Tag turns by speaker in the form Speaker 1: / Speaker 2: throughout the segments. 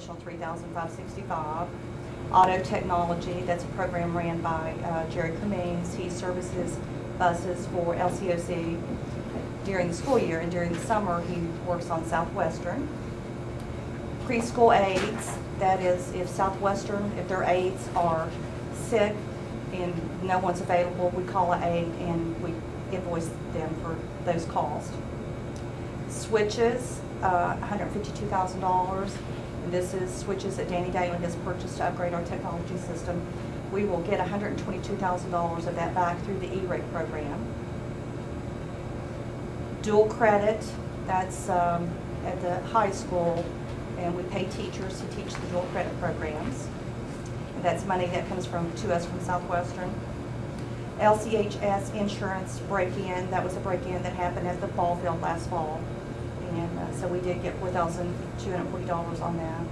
Speaker 1: additional $3,565. Auto Technology, that's a program ran by Jerry Cummings. He services buses for LCOC during the school year, and during the summer he works on Southwestern. Preschool aides, that is if Southwestern, if their aides are sick and no one's available, we call an aide and we invoice them for those costs. Switches, $152,000. And this is switches that Danny Daly has purchased to upgrade our technology system. We will get $122,000 of that back through the E-rate program. Dual credit, that's at the high school, and we pay teachers to teach the dual credit programs. And that's money that comes to us from Southwestern. LCHS insurance break-in, that was a break-in that happened at the ball field last fall. And so we did get $4,240 on that.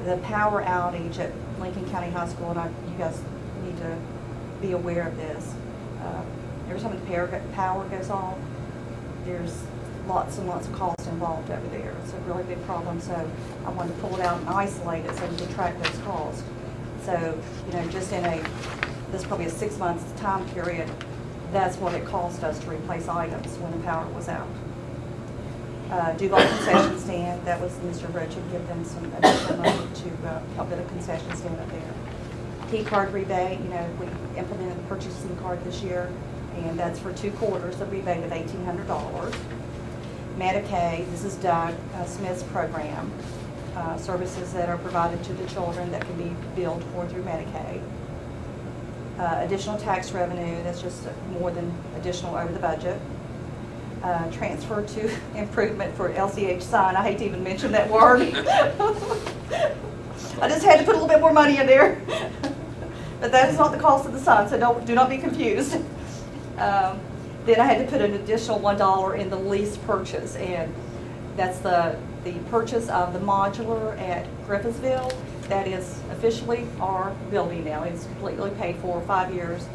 Speaker 1: The power outage at Lincoln County High School, and you guys need to be aware of this. Every time the power goes off, there's lots and lots of costs involved over there. It's a really big problem, so I wanted to pull it out and isolate it so we can track those costs. So, you know, just in this is probably a 6-month time period, that's what it cost us to replace items when the power was out. Duval concession stand, that was Mr. Roach had given them some additional money to help with a concession stand up there. Key card rebate, you know, we implemented the purchasing card this year, and that's for 2 quarters, a rebate of $1,800. Medicaid, this is Doug Smith's program, services that are provided to the children that can be billed for through Medicaid. Additional tax revenue, that's just more than additional over the budget. Transfer to improvement for LCH sign. I hate to even mention that word. I just had to put a little bit more money in there. But that is not the cost of the sign, so do not be confused. Then I had to put an additional $1 in the lease purchase, and that's the purchase of the modular at Griffithsville. That is officially our building now. It's completely paid for 5 years.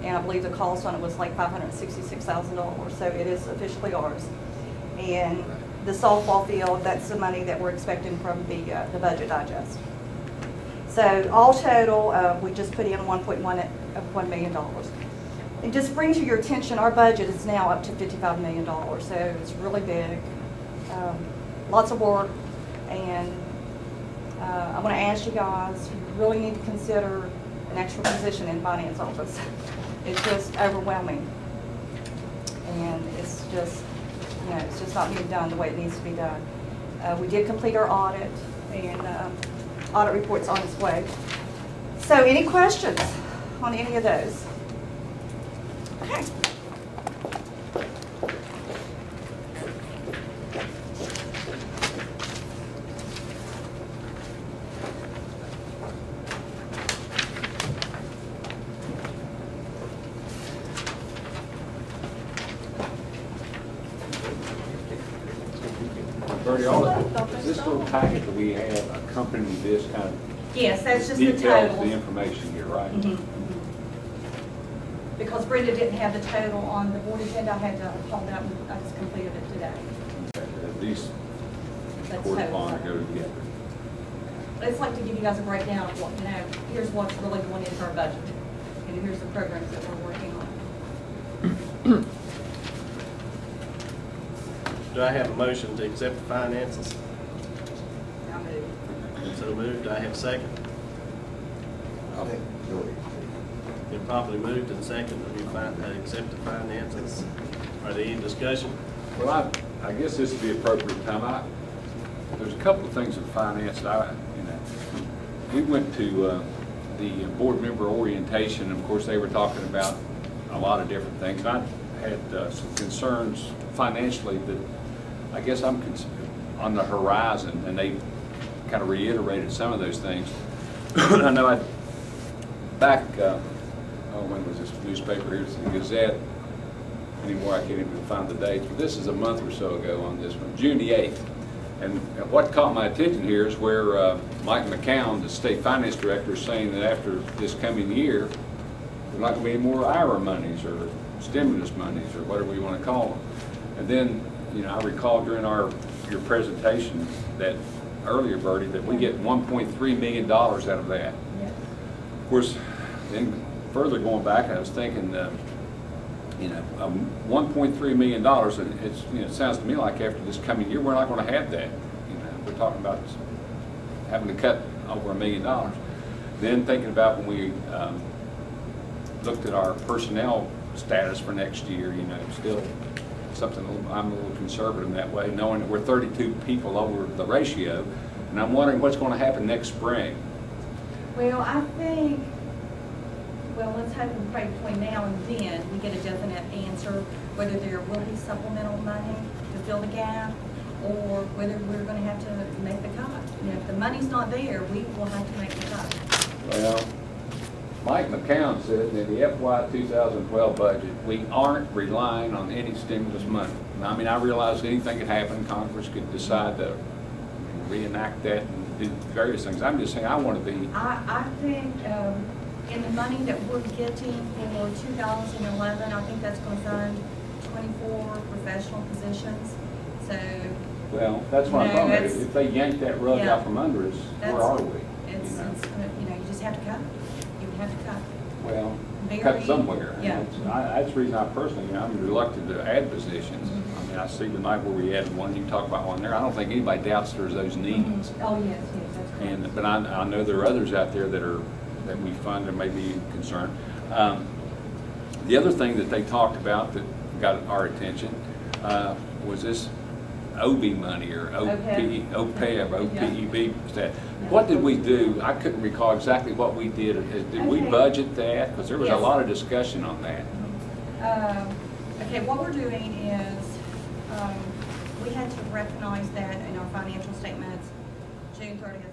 Speaker 1: And I believe the cost on it was like $566,000, so it is officially ours. And the softball field, that's the money that we're expecting from the budget digest. So all total, we just put in $1 million. And just bring to your attention, our budget is now up to $55 million, so it's really big. Lots of work, and I want to ask you guys, you really need to consider an extra position in finance office. It's just overwhelming, and it's just, you know, it's just not being done the way it needs to be done. We did complete our audit, and audit report's on its way. So any questions on any of those? Okay.
Speaker 2: Bertie, is this little packet that we have accompanying this kind of?
Speaker 1: Yes, that's just the
Speaker 2: details,
Speaker 1: total.
Speaker 2: the information here, right?
Speaker 1: Mm-hmm. Because Brenda didn't have the total on the board agenda, I had to hold out and I just completed it today.
Speaker 2: Okay, these
Speaker 1: That's
Speaker 2: correspond or
Speaker 1: total.
Speaker 2: go together.
Speaker 1: It's like to give you guys a breakdown of what, you know, here's what's really going into our budget. And here's the programs that we're working on.
Speaker 3: Do I have a motion to accept the finances?
Speaker 1: I'll move.
Speaker 3: So moved. Do I have a second? Been properly moved and second that we accept the finances. Are there any discussion?
Speaker 2: Well, I guess this would be appropriate time. There's a couple of things in finance that we went to the board member orientation. Of course, they were talking about a lot of different things. And I had some concerns financially that I guess I'm on the horizon, and they kind of reiterated some of those things. I know back, when was this newspaper here? It's the Gazette. Anymore, I can't even find the dates, but this is a month or so ago on this one, June the 8th. And what caught my attention here is where Mike McCown, the state finance director, is saying that after this coming year, there's not going to be any more IRA monies or stimulus monies or whatever we want to call them. And then, you know, I recall during your presentation that earlier, Bertie, that we get $1.3 million out of that.
Speaker 1: Yes.
Speaker 2: Of course, then further going back, I was thinking, $1.3 million, and it's, it sounds to me like after this coming year, we're not going to have that. We're talking about having to cut over $1 million. Then thinking about when we looked at our personnel status for next year, still something I'm a little conservative in that way, knowing that we're 32 people over the ratio, and I'm wondering what's going to happen next spring.
Speaker 1: Well, I think, let's hope and pray between now and then we get a definite answer whether there will be supplemental money to fill the gap or whether we're going to have to make the cut. If the money's not there, we will have to make the cut.
Speaker 2: Well, Mike McCown said in the FY 2012 budget, we aren't relying on any stimulus money. Now, I mean, I realize anything could happen. Congress could decide to reenact that and do various things. I'm just saying I want to be.
Speaker 1: I think in the money that we're getting for 2011, I think that's going to fund 24 professional positions. So.
Speaker 2: Well, that's what I'm talking about. If they yank that rug out from under us, where are we?
Speaker 1: It's gonna, you just have to cut. You would have to cut.
Speaker 2: Well,
Speaker 1: Very,
Speaker 2: cut somewhere.
Speaker 1: Yeah.
Speaker 2: That's the reason I personally, I'm reluctant to add positions. I mean, I see tonight where we added one, you talk about one there. I don't think anybody doubts there's those needs.
Speaker 1: Oh, yes, that's correct.
Speaker 2: But I know there are others out there that we fund that may be concerned. The other thing that they talked about that got our attention was this OB money or OPEB or OPEB. What did we do? I couldn't recall exactly what we did. Did we budget that? Because there was a lot of discussion on that.
Speaker 1: Okay, what we're doing is we had to recognize that in our financial statements June 30th.